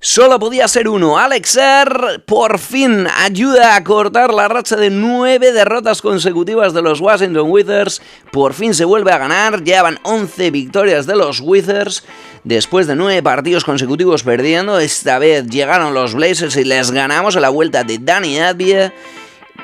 Solo podía ser uno. Alex Serr por fin ayuda a cortar la racha de 9 derrotas consecutivas de los Washington Wizards. Por fin se vuelve a ganar. Llevan 11 victorias de los Wizards. Después de 9 partidos consecutivos perdiendo, esta vez llegaron los Blazers y les ganamos a la vuelta de Deni Avdija.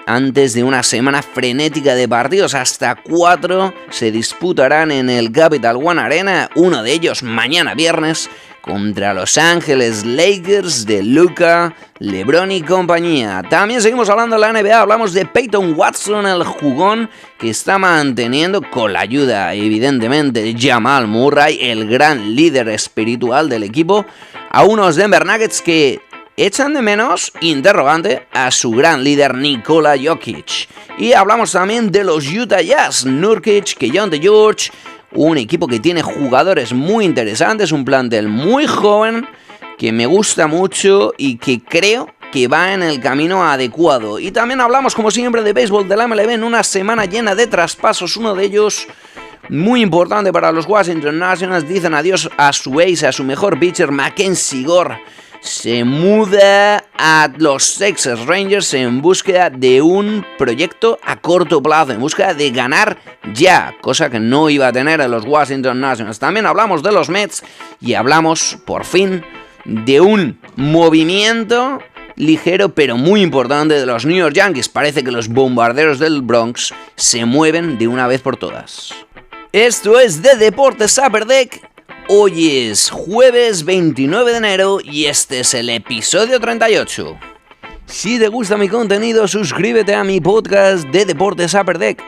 Antes de una semana frenética de partidos, hasta 4 se disputarán en el Capital One Arena. Uno de ellos mañana viernes contra Los Ángeles Lakers de Luka, LeBron y compañía. También seguimos hablando de la NBA, hablamos de Peyton Watson, el jugón que está manteniendo, con la ayuda evidentemente de Jamal Murray, el gran líder espiritual del equipo, a unos Denver Nuggets que echan de menos, interrogante, a su gran líder Nikola Jokic. Y hablamos también de los Utah Jazz, Nurkic, Keyonte George, un equipo que tiene jugadores muy interesantes, un plantel muy joven que me gusta mucho y que creo que va en el camino adecuado. Y también hablamos, como siempre, de béisbol de la MLB en una semana llena de traspasos. Uno de ellos muy importante para los Washington Nationals. Dicen adiós a su ace, a su mejor pitcher, Mackenzie Gore. Se muda a los Texas Rangers en búsqueda de un proyecto a corto plazo, en búsqueda de ganar ya, cosa que no iba a tener en los Washington Nationals. También hablamos de los Mets y hablamos, por fin, de un movimiento ligero pero muy importante de los New York Yankees. Parece que los bombarderos del Bronx se mueven de una vez por todas. Esto es de Deportes Upper Deck. Hoy es jueves 29 de enero y este es el episodio 38. Si te gusta mi contenido, suscríbete a mi podcast de Deportes Upper Deck.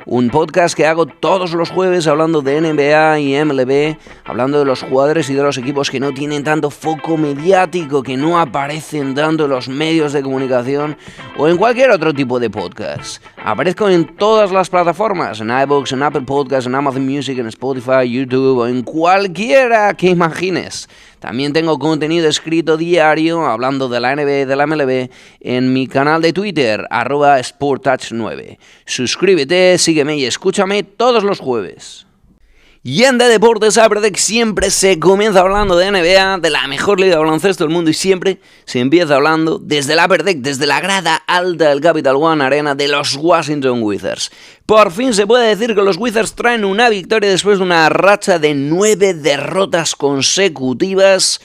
Un podcast que hago todos los jueves hablando de NBA y MLB, hablando de los jugadores y de los equipos que no tienen tanto foco mediático, que no aparecen tanto en los medios de comunicación o en cualquier otro tipo de podcast. Aparezco en todas las plataformas, en iVoox, en Apple Podcasts, en Amazon Music, en Spotify, YouTube o en cualquiera que imagines. También tengo contenido escrito diario hablando de la NBA y de la MLB en mi canal de Twitter, @SportTouch9. Suscríbete, sígueme y escúchame todos los jueves. Y en The Deportes Upper Deck siempre se comienza hablando de NBA, de la mejor liga de baloncesto del mundo, y siempre se empieza hablando desde el Upper Deck, desde la grada alta del Capital One Arena de los Washington Wizards. Por fin se puede decir que los Wizards traen una victoria después de una racha de 9 derrotas consecutivas.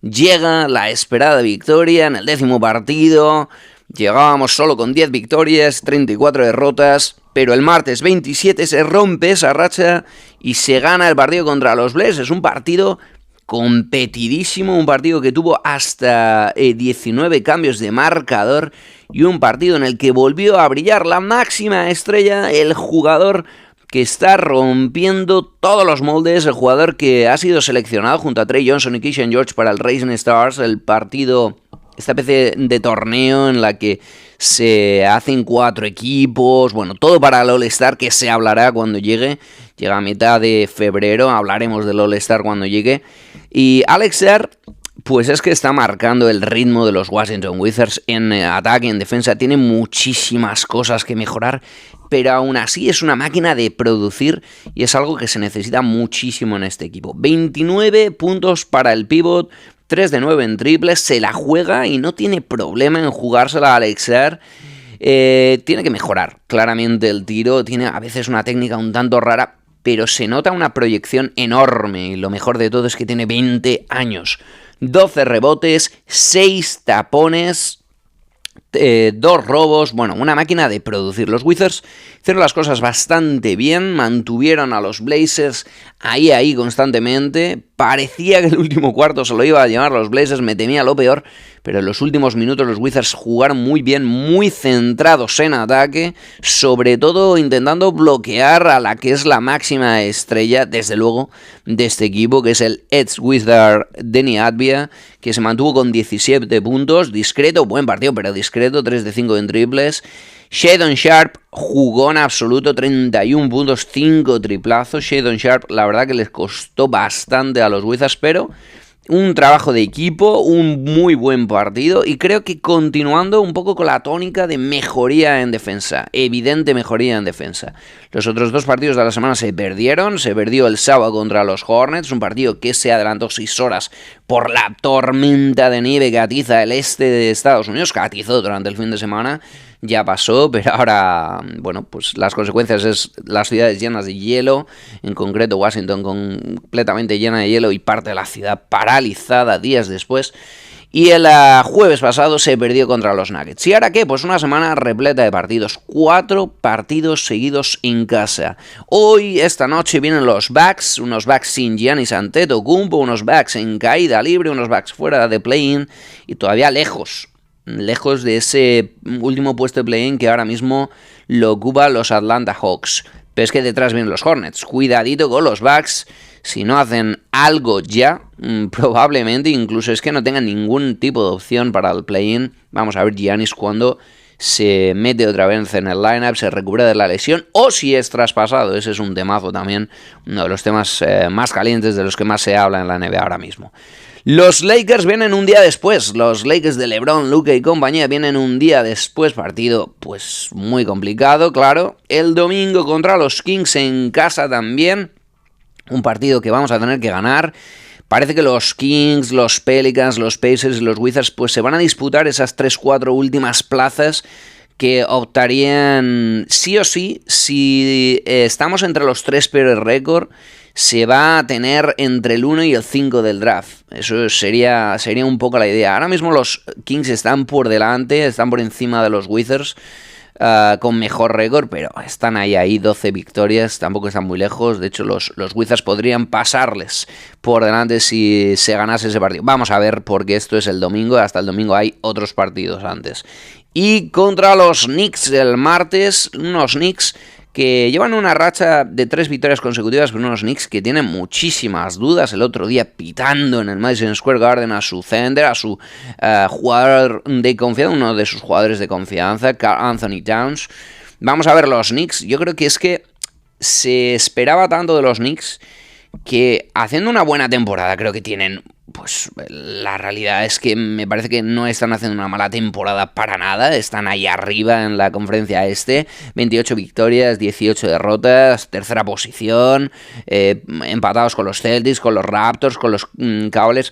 Llega la esperada victoria en el 10º partido. Llegábamos solo con 10 victorias, 34 derrotas, pero el martes 27 se rompe esa racha y se gana el partido contra los Blazers. Un partido competidísimo, un partido que tuvo hasta 19 cambios de marcador y un partido en el que volvió a brillar la máxima estrella, el jugador que está rompiendo todos los moldes, el jugador que ha sido seleccionado junto a Trey Johnson y Keyshawn George para el Rising Stars, el partido, esta especie de torneo en la que se hacen 4 equipos, bueno, todo para el All-Star, que se hablará cuando llegue. Llega a mitad de febrero, hablaremos del All-Star cuando llegue. Y Alex Serr, pues es que está marcando el ritmo de los Washington Wizards en ataque, en defensa. Tiene muchísimas cosas que mejorar, pero aún así es una máquina de producir y es algo que se necesita muchísimo en este equipo. 29 puntos para el pivot, 3 de 9 en triples, se la juega y no tiene problema en jugársela a Alex Serr. Tiene que mejorar claramente el tiro, tiene a veces una técnica un tanto rara, pero se nota una proyección enorme y lo mejor de todo es que tiene 20 años. 12 rebotes, 6 tapones, 2 robos, bueno, una máquina de producir. Los Wizards hicieron las cosas bastante bien, mantuvieron a los Blazers ahí constantemente. Parecía que el último cuarto se lo iba a llevar los Blazers, me temía lo peor, pero en los últimos minutos los Wizards jugaron muy bien, muy centrados en ataque, sobre todo intentando bloquear a la que es la máxima estrella, desde luego, de este equipo, que es el ex-Wizard Deni Avdija, que se mantuvo con 17 puntos, discreto, buen partido, pero discreto, 3 de 5 en triples. Shaedon Sharpe jugó en absoluto, 31 puntos, 5 triplazos. Shaedon Sharpe, la verdad que les costó bastante a los Wizards, pero Un trabajo de equipo, un muy buen partido y creo que continuando un poco con la tónica de mejoría en defensa, evidente mejoría en defensa. Los otros dos partidos de la semana se perdió el sábado contra los Hornets, un partido que se adelantó 6 horas por la tormenta de nieve que atiza el este de Estados Unidos, que atizó durante el fin de semana. Ya pasó, pero ahora, bueno, pues las consecuencias es las ciudades llenas de hielo, en concreto Washington completamente llena de hielo y parte de la ciudad paralizada días después. Y el jueves pasado se perdió contra los Nuggets. ¿Y ahora qué? Pues una semana repleta de partidos. 4 partidos seguidos en casa. Hoy, esta noche, vienen los Bucks. Unos Bucks sin Giannis Antetokounmpo, unos Bucks en caída libre, unos Bucks fuera de play-in y todavía lejos de ese último puesto de play-in que ahora mismo lo ocupan los Atlanta Hawks. Pero es que detrás vienen los Hornets. Cuidadito con los Bucks. Si no hacen algo ya, probablemente incluso es que no tengan ningún tipo de opción para el play-in. Vamos a ver Giannis cuando se mete otra vez en el lineup, se recupera de la lesión o si es traspasado. Ese es un temazo también, uno de los temas más calientes, de los que más se habla en la NBA ahora mismo. Los Lakers vienen un día después, los Lakers de LeBron, Luka y compañía vienen un día después, partido pues muy complicado, claro. El domingo contra los Kings en casa también, un partido que vamos a tener que ganar. Parece que los Kings, los Pelicans, los Pacers y los Wizards pues se van a disputar esas 3-4 últimas plazas que optarían sí o sí, si estamos entre los 3 peores récord, se va a tener entre el 1 y el 5 del draft. Eso sería un poco la idea. Ahora mismo los Kings están por delante, están por encima de los Wizards con mejor récord, pero están ahí 12 victorias, tampoco están muy lejos. De hecho, los Wizards podrían pasarles por delante si se ganase ese partido. Vamos a ver, porque esto es el domingo, hasta el domingo hay otros partidos antes. Y contra los Knicks el martes, unos Knicks que llevan una racha de 3 victorias consecutivas con unos Knicks que tienen muchísimas dudas. El otro día pitando en el Madison Square Garden a su center, a su jugador de confianza, uno de sus jugadores de confianza, Karl Anthony Towns. Vamos a ver los Knicks. Yo creo que es que se esperaba tanto de los Knicks que haciendo una buena temporada creo que tienen... Pues la realidad es que me parece que no están haciendo una mala temporada para nada. Están ahí arriba en la conferencia este. 28 victorias, 18 derrotas, tercera posición. Empatados con los Celtics, con los Raptors, con los Cavaliers.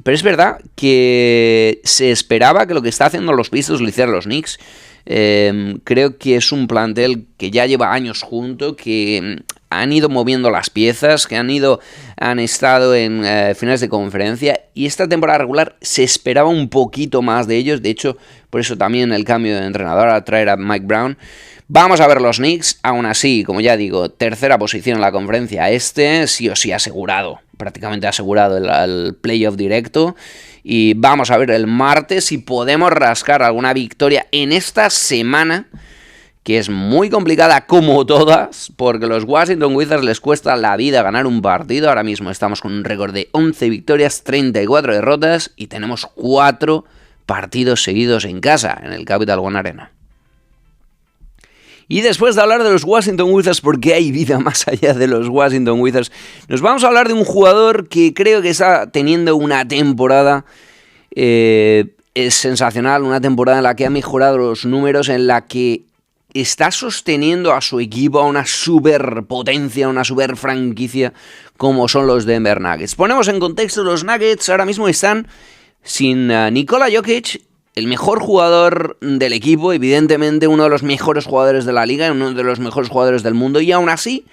Pero es verdad que se esperaba que lo que está haciendo los Pistons lo hicieran los Knicks. Creo que es un plantel que ya lleva años junto, que han ido moviendo las piezas, que han estado en finales de conferencia, y esta temporada regular se esperaba un poquito más de ellos. De hecho, por eso también el cambio de entrenador a traer a Mike Brown. Vamos a ver los Knicks, aún así, como ya digo, tercera posición en la conferencia este, sí o sí asegurado, prácticamente asegurado el playoff directo. Y vamos a ver el martes si podemos rascar alguna victoria en esta semana, que es muy complicada como todas, porque los Washington Wizards les cuesta la vida ganar un partido. Ahora mismo estamos con un récord de 11 victorias, 34 derrotas y tenemos 4 partidos seguidos en casa, en el Capital One Arena. Y después de hablar de los Washington Wizards, porque hay vida más allá de los Washington Wizards, nos vamos a hablar de un jugador que creo que está teniendo una temporada es sensacional, una temporada en la que ha mejorado los números, en la que está sosteniendo a su equipo a una superpotencia, una super franquicia como son los Denver Nuggets. Ponemos en contexto, los Nuggets ahora mismo están sin Nikola Jokic, el mejor jugador del equipo, evidentemente uno de los mejores jugadores de la liga, uno de los mejores jugadores del mundo, y aún así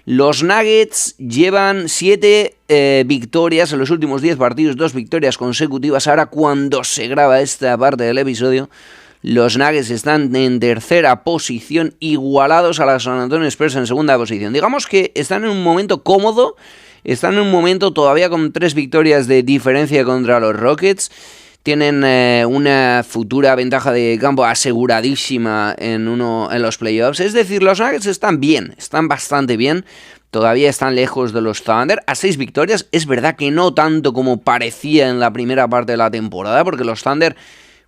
los Nuggets llevan 7 victorias en los últimos 10 partidos, 2 victorias consecutivas. Ahora, cuando se graba esta parte del episodio, los Nuggets están en tercera posición, igualados a los San Antonio Spurs en segunda posición. Digamos que están en un momento cómodo, están en un momento todavía con 3 victorias de diferencia contra los Rockets. Tienen una futura ventaja de campo aseguradísima en los playoffs. Es decir, los Nuggets están bien, están bastante bien. Todavía están lejos de los Thunder. A 6 victorias, es verdad que no tanto como parecía en la primera parte de la temporada, porque los Thunder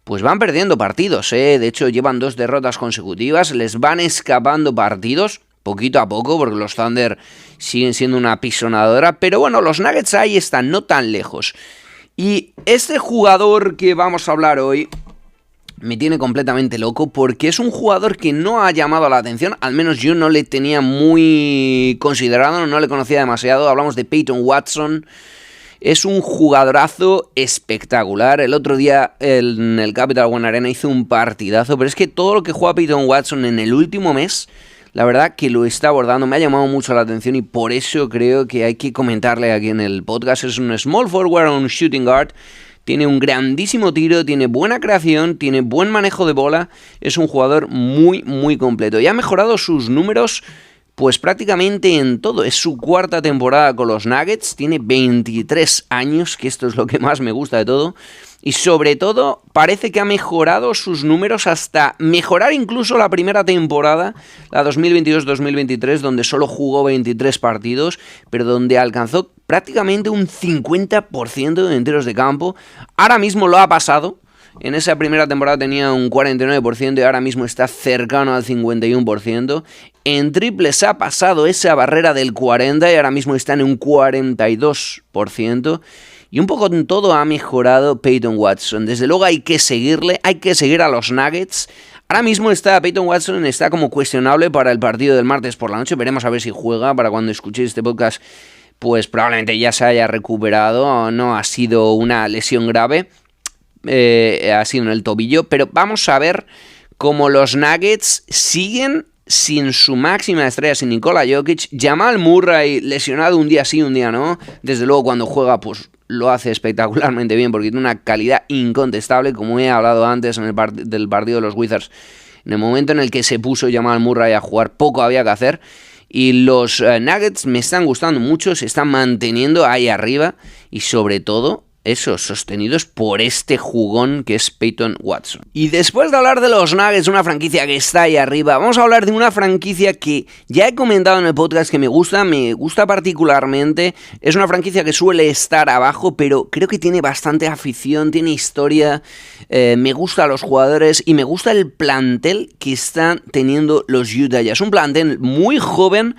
pues van perdiendo partidos, De hecho, llevan 2 derrotas consecutivas, les van escapando partidos poquito a poco, porque los Thunder siguen siendo una pisonadora. Pero bueno, los Nuggets ahí están, no tan lejos. Y este jugador que vamos a hablar hoy me tiene completamente loco porque es un jugador que no ha llamado la atención, al menos yo no le tenía muy considerado, no le conocía demasiado. Hablamos de Peyton Watson. Es un jugadorazo espectacular. El otro día en el Capital One Arena hizo un partidazo, pero es que todo lo que juega Peyton Watson en el último mes, la verdad que lo está abordando, me ha llamado mucho la atención y por eso creo que hay que comentarle aquí en el podcast. Es un small forward o un shooting guard. Tiene un grandísimo tiro, tiene buena creación, tiene buen manejo de bola. Es un jugador muy, muy completo. Y ha mejorado sus números pues prácticamente en todo. Es su cuarta temporada con los Nuggets. Tiene 23 años, que esto es lo que más me gusta de todo. Y sobre todo parece que ha mejorado sus números hasta mejorar incluso la primera temporada, la 2022-2023, donde solo jugó 23 partidos, pero donde alcanzó prácticamente un 50% de tiros de campo. Ahora mismo lo ha pasado. En esa primera temporada tenía un 49% y ahora mismo está cercano al 51%. En triples ha pasado esa barrera del 40% y ahora mismo está en un 42%. Y un poco en todo ha mejorado Peyton Watson. Desde luego hay que seguirle, hay que seguir a los Nuggets. Ahora mismo Peyton Watson está como cuestionable para el partido del martes por la noche. Veremos a ver si juega. Para cuando escuchéis este podcast, pues probablemente ya se haya recuperado. No ha sido una lesión grave. Ha sido en el tobillo. Pero vamos a ver cómo los Nuggets siguen sin su máxima estrella, sin Nikola Jokic. Jamal Murray lesionado un día sí, un día no. Desde luego cuando juega pues lo hace espectacularmente bien porque tiene una calidad incontestable, como he hablado antes en del partido de los Wizards. En el momento en el que se puso Jamal Murray a jugar, poco había que hacer. Y los Nuggets me están gustando mucho, se están manteniendo ahí arriba y sobre todo eso, sostenidos por este jugón que es Peyton Watson. Y después de hablar de los Nuggets, una franquicia que está ahí arriba, vamos a hablar de una franquicia que ya he comentado en el podcast que me gusta particularmente. Es una franquicia que suele estar abajo, pero creo que tiene bastante afición, tiene historia, me gustan los jugadores y me gusta el plantel que están teniendo los Utah Jazz. Un plantel muy joven.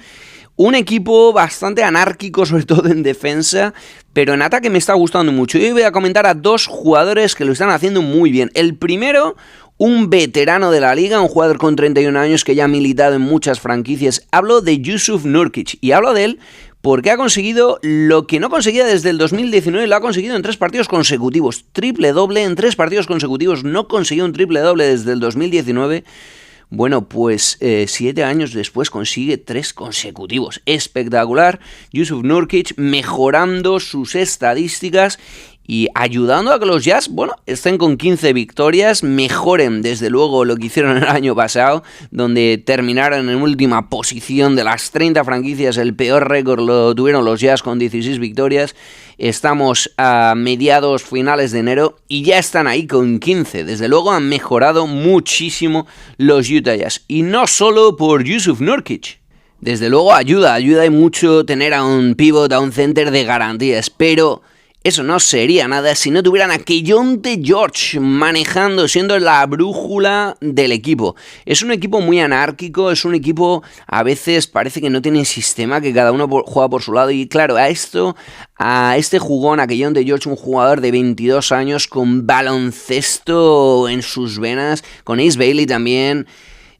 Un equipo bastante anárquico, sobre todo en defensa, pero en ataque me está gustando mucho. Y hoy voy a comentar a dos jugadores que lo están haciendo muy bien. El primero, un veterano de la liga, un jugador con 31 años que ya ha militado en muchas franquicias. Hablo de Jusuf Nurkic y hablo de él porque ha conseguido lo que no conseguía desde el 2019, lo ha conseguido en 3 partidos consecutivos. Triple doble en 3 partidos consecutivos, no consiguió un triple doble desde el 2019. Bueno, pues 7 años después consigue 3 consecutivos. Espectacular. Jusuf Nurkic mejorando sus estadísticas y ayudando a que los Jazz, bueno, estén con 15 victorias, mejoren desde luego lo que hicieron el año pasado, donde terminaron en última posición de las 30 franquicias. El peor récord lo tuvieron los Jazz con 16 victorias. Estamos a mediados finales de enero y ya están ahí con 15. Desde luego han mejorado muchísimo los Utah Jazz. Y no solo por Jusuf Nurkic. Desde luego ayuda y mucho tener a un pivot, a un center de garantías, pero eso no sería nada si no tuvieran a Keyonte George manejando, siendo la brújula del equipo. Es un equipo muy anárquico, es un equipo a veces parece que no tiene sistema, que cada uno juega por su lado. Y claro, a este jugón, a Keyonte George, un jugador de 22 años con baloncesto en sus venas, con Ace Bailey también.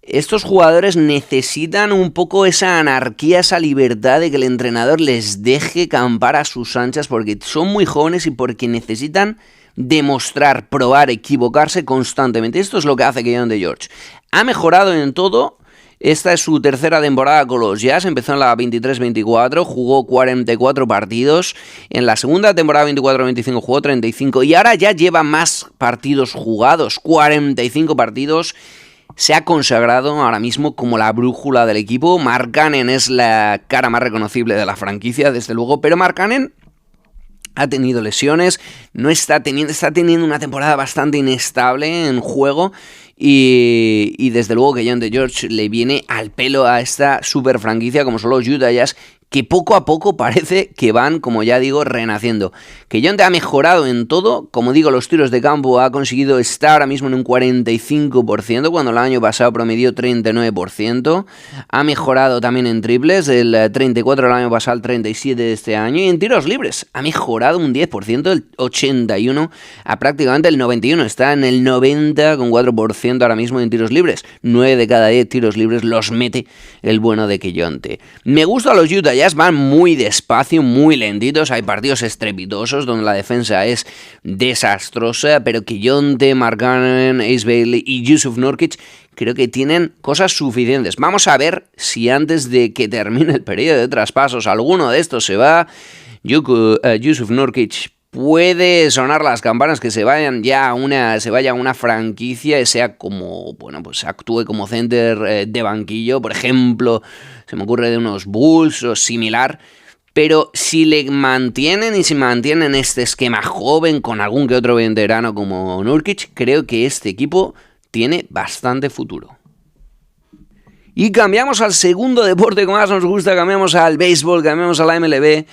Estos jugadores necesitan un poco esa anarquía, esa libertad de que el entrenador les deje campar a sus anchas porque son muy jóvenes y porque necesitan demostrar, probar, equivocarse constantemente. Esto es lo que hace Keyonte George. Ha mejorado en todo. Esta es su tercera temporada con los Jazz, empezó en la 23-24, jugó 44 partidos, en la segunda temporada 24-25 jugó 35 y ahora ya lleva más partidos jugados, 45 partidos. Se ha consagrado ahora mismo como la brújula del equipo. Markkanen es la cara más reconocible de la franquicia, desde luego, pero Markkanen ha tenido lesiones, está teniendo una temporada bastante inestable en juego y desde luego que Keyonte George le viene al pelo a esta super franquicia como son los Utah Jazz, que poco a poco parece que van, como ya digo, renaciendo. Keyonte ha mejorado en todo, como digo, los tiros de campo ha conseguido estar ahora mismo en un 45%, cuando el año pasado promedió 39%. Ha mejorado también en triples, del 34% el año pasado al 37% de este año. Y en tiros libres ha mejorado un 10%, del 81% a prácticamente el 91%. Está en el 90,4% ahora mismo en tiros libres. 9 de cada 10 tiros libres los mete el bueno de Keyonte. Me gustan los Utah Jazz, van muy despacio, muy lentitos. Hay partidos estrepitosos donde la defensa es desastrosa, pero Keyonte, Mark Cannon, Ace Bailey y Jusuf Nurkic creo que tienen cosas suficientes. Vamos a ver si antes de que termine el periodo de traspasos alguno de estos se va. Jusuf Nurkic puede sonar las campanas que se vaya a una franquicia y sea como, bueno, pues actúe como center de banquillo, por ejemplo, se me ocurre de unos Bulls o similar. Pero si le mantienen y si mantienen este esquema joven con algún que otro veterano como Nurkic, creo que este equipo tiene bastante futuro. Y cambiamos al segundo deporte que más nos gusta, cambiamos al béisbol, cambiamos a la MLB.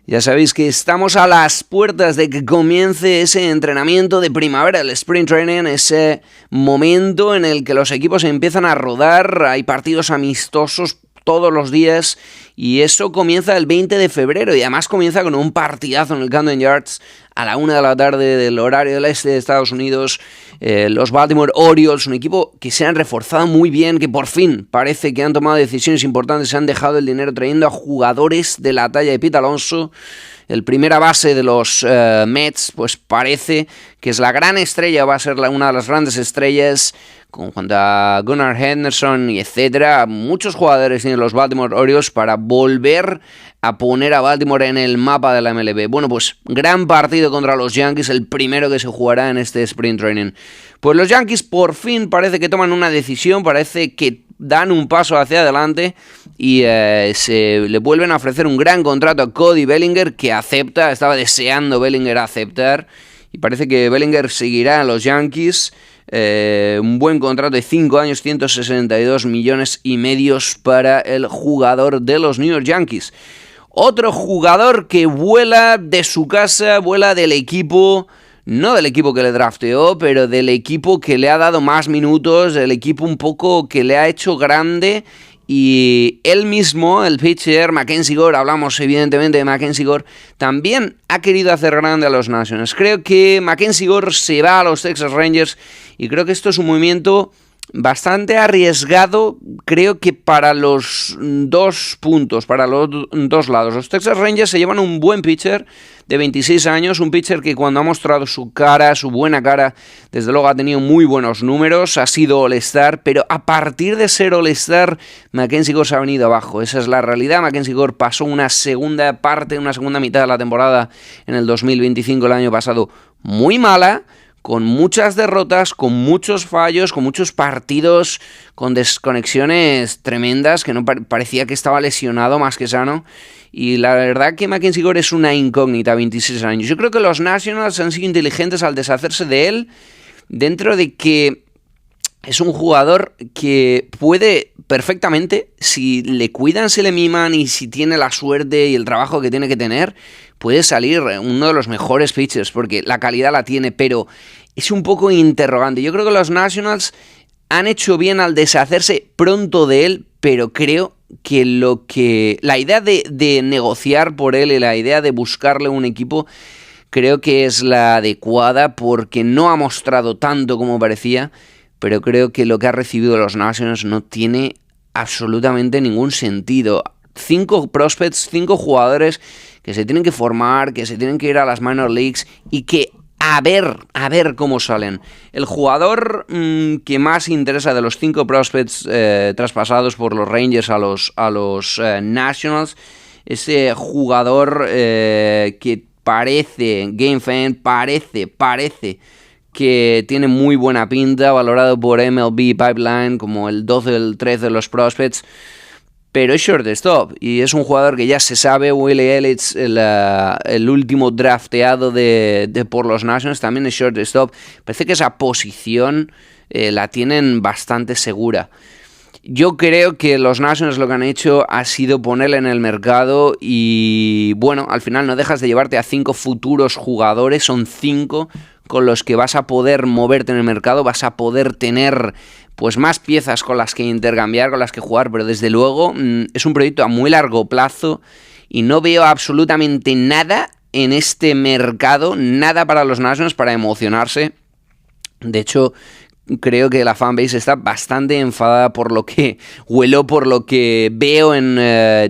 Ya sabéis que estamos a las puertas de que comience ese entrenamiento de primavera, el Spring Training, ese momento en el que los equipos empiezan a rodar, hay partidos amistosos todos los días y eso comienza el 20 de febrero y además comienza con un partidazo en el Camden Yards a la 1 de la tarde del horario del este de Estados Unidos. Los Baltimore Orioles, un equipo que se han reforzado muy bien, que por fin parece que han tomado decisiones importantes, se han dejado el dinero trayendo a jugadores de la talla de Pete Alonso. El primera base de los Mets, pues parece que es la gran estrella, va a ser una de las grandes estrellas, junto a Gunnar Henderson y etcétera. Muchos jugadores tienen los Baltimore Orioles para volver a poner a Baltimore en el mapa de la MLB. Bueno, pues gran partido contra los Yankees, el primero que se jugará en este Spring Training. Pues los Yankees por fin parece que toman una decisión, parece que dan un paso hacia adelante y se le vuelven a ofrecer un gran contrato a Cody Bellinger, que acepta, estaba deseando Bellinger aceptar, y parece que Bellinger seguirá a los Yankees. Un buen contrato de 5 años, 162 millones y medio para el jugador de los New York Yankees. Otro jugador que vuela de su casa, vuela del equipo, no del equipo que le drafteó, pero del equipo que le ha dado más minutos, del equipo un poco que le ha hecho grande. Y él mismo, el pitcher, Mackenzie Gore, hablamos evidentemente de Mackenzie Gore, también ha querido hacer grande a los Nationals. Creo que Mackenzie Gore se va a los Texas Rangers y creo que esto es un movimiento bastante arriesgado, creo que para los dos puntos, para los dos lados. Los Texas Rangers se llevan un buen pitcher de 26 años, un pitcher que cuando ha mostrado su cara, su buena cara, desde luego ha tenido muy buenos números, ha sido All-Star, pero a partir de ser All-Star, Mackenzie Gore se ha venido abajo. Esa es la realidad. Mackenzie Gore pasó una segunda mitad de la temporada en el 2025, el año pasado, muy mala, con muchas derrotas, con muchos fallos, con muchos partidos, con desconexiones tremendas, que no parecía que estaba lesionado más que sano. Y la verdad que Mackenzie Gore es una incógnita, 26 años. Yo creo que los Nationals han sido inteligentes al deshacerse de él, dentro de que es un jugador que puede perfectamente, si le cuidan, si le miman y si tiene la suerte y el trabajo que tiene que tener, puede salir uno de los mejores pitchers, porque la calidad la tiene, pero es un poco interrogante. Yo creo que los Nationals han hecho bien al deshacerse pronto de él, pero creo que la idea de negociar por él y la idea de buscarle un equipo creo que es la adecuada, porque no ha mostrado tanto como parecía, pero creo que lo que ha recibido los Nationals no tiene absolutamente ningún sentido. 5 prospects, 5 jugadores que se tienen que formar, que se tienen que ir a las minor leagues y que a ver cómo salen. El jugador que más interesa de los 5 prospects traspasados por los Rangers a los Nationals, ese jugador que parece, GameFan, parece que tiene muy buena pinta, valorado por MLB Pipeline como el 12 o el 13 de los prospects, pero es shortstop y es un jugador que ya se sabe. Willie Ellis, el último drafteado por los Nationals, también es shortstop. Parece que esa posición la tienen bastante segura. Yo creo que los Nationals lo que han hecho ha sido ponerle en el mercado y, bueno, al final no dejas de llevarte a 5 futuros jugadores, son 5 con los que vas a poder moverte en el mercado, vas a poder tener pues más piezas con las que intercambiar, con las que jugar, pero desde luego es un proyecto a muy largo plazo y no veo absolutamente nada en este mercado, nada para los Nationals para emocionarse. De hecho, creo que la fanbase está bastante enfadada por lo que huelo, por lo que veo en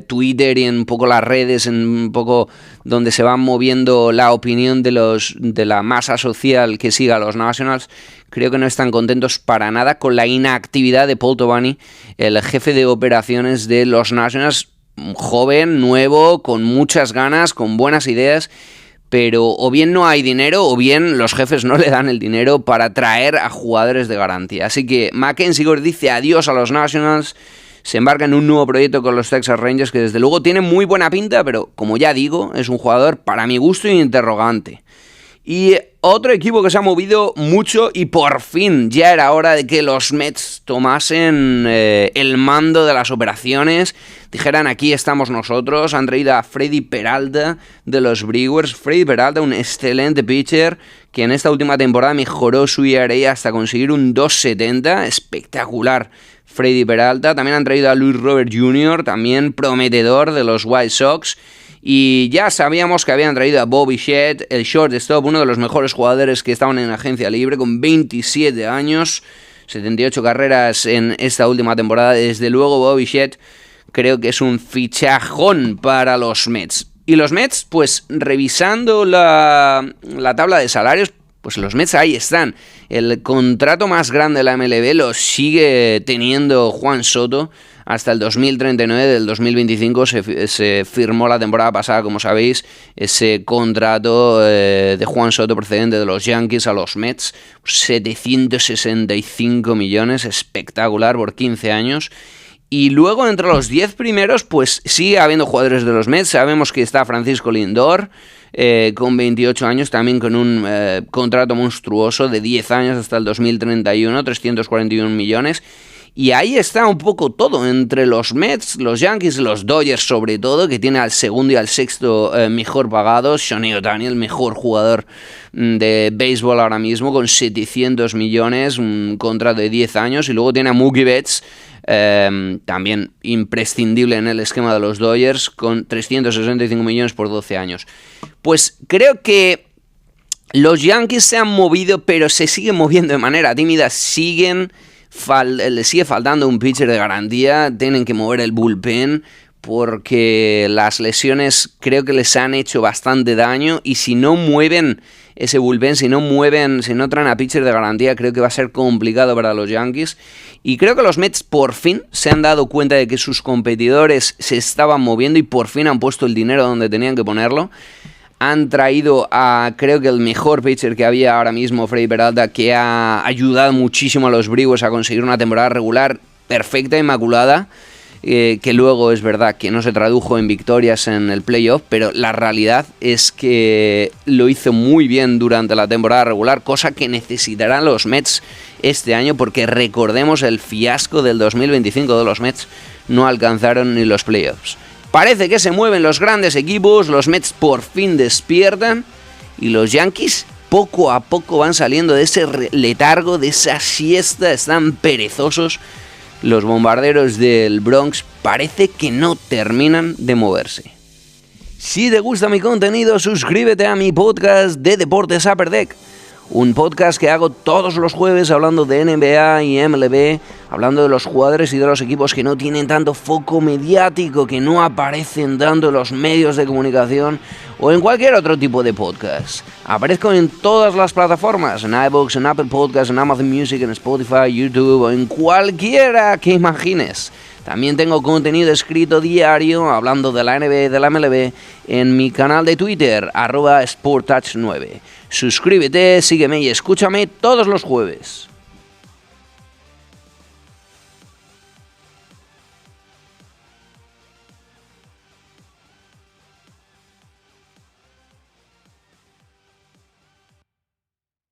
Twitter y en un poco las redes, en un poco donde se va moviendo la opinión de la masa social que siga a los Nationals. Creo que no están contentos para nada con la inactividad de Paul Tobani, el jefe de operaciones de los Nationals, joven, nuevo, con muchas ganas, con buenas ideas. Pero o bien no hay dinero o bien los jefes no le dan el dinero para traer a jugadores de garantía. Así que Mackenzie Gore dice adiós a los Nationals, se embarca en un nuevo proyecto con los Texas Rangers que desde luego tiene muy buena pinta, pero como ya digo, es un jugador para mi gusto interrogante. Y otro equipo que se ha movido mucho y por fin ya era hora de que los Mets tomasen el mando de las operaciones. Dijeran, aquí estamos nosotros. Han traído a Freddy Peralta de los Brewers. Freddy Peralta, un excelente pitcher que en esta última temporada mejoró su ERA hasta conseguir un 2.70. Espectacular Freddy Peralta. También han traído a Luis Robert Jr., también prometedor de los White Sox. Y ya sabíamos que habían traído a Bobby Shedd, el shortstop, uno de los mejores jugadores que estaban en agencia libre, con 27 años, 78 carreras en esta última temporada. Desde luego Bobby Shedd creo que es un fichajón para los Mets. Y los Mets, pues revisando la tabla de salarios, pues los Mets ahí están. El contrato más grande de la MLB lo sigue teniendo Juan Soto hasta el 2039. Del 2025 se firmó la temporada pasada, como sabéis, ese contrato de Juan Soto procedente de los Yankees a los Mets. 765 millones, espectacular por 15 años. Y luego entre los 10 primeros pues sigue habiendo jugadores de los Mets. Sabemos que está Francisco Lindor con 28 años, también con un contrato monstruoso de 10 años hasta el 2031, 341 millones. Y ahí está un poco todo, entre los Mets, los Yankees, los Dodgers sobre todo, que tiene al segundo y al sexto mejor pagados. Shohei Ohtani, el mejor jugador de béisbol ahora mismo, con 700 millones, un contrato de 10 años. Y luego tiene a Mookie Betts, también imprescindible en el esquema de los Dodgers, con 365 millones por 12 años. Pues creo que los Yankees se han movido, pero se siguen moviendo de manera tímida, le sigue faltando un pitcher de garantía, tienen que mover el bullpen porque las lesiones creo que les han hecho bastante daño y si no mueven ese bullpen, si no traen a pitcher de garantía, creo que va a ser complicado para los Yankees. Y creo que los Mets por fin se han dado cuenta de que sus competidores se estaban moviendo y por fin han puesto el dinero donde tenían que ponerlo. Han traído a, creo que el mejor pitcher que había ahora mismo, Freddy Peralta, que ha ayudado muchísimo a los Brewers a conseguir una temporada regular perfecta, inmaculada, que luego es verdad que no se tradujo en victorias en el playoff, pero la realidad es que lo hizo muy bien durante la temporada regular, cosa que necesitarán los Mets este año, porque recordemos el fiasco del 2025 de los Mets, no alcanzaron ni los playoffs. Parece que se mueven los grandes equipos, los Mets por fin despiertan y los Yankees poco a poco van saliendo de ese letargo, de esa siesta, están perezosos. Los bombarderos del Bronx parece que no terminan de moverse. Si te gusta mi contenido, suscríbete a mi podcast de Deportes Upper Deck. Un podcast que hago todos los jueves hablando de NBA y MLB, hablando de los jugadores y de los equipos que no tienen tanto foco mediático, que no aparecen tanto en los medios de comunicación o en cualquier otro tipo de podcast. Aparezco en todas las plataformas, en iVoox, en Apple Podcasts, en Amazon Music, en Spotify, YouTube o en cualquiera que imagines. También tengo contenido escrito diario hablando de la NBA y de la MLB en mi canal de Twitter, @SportTouch9. Suscríbete, sígueme y escúchame todos los jueves.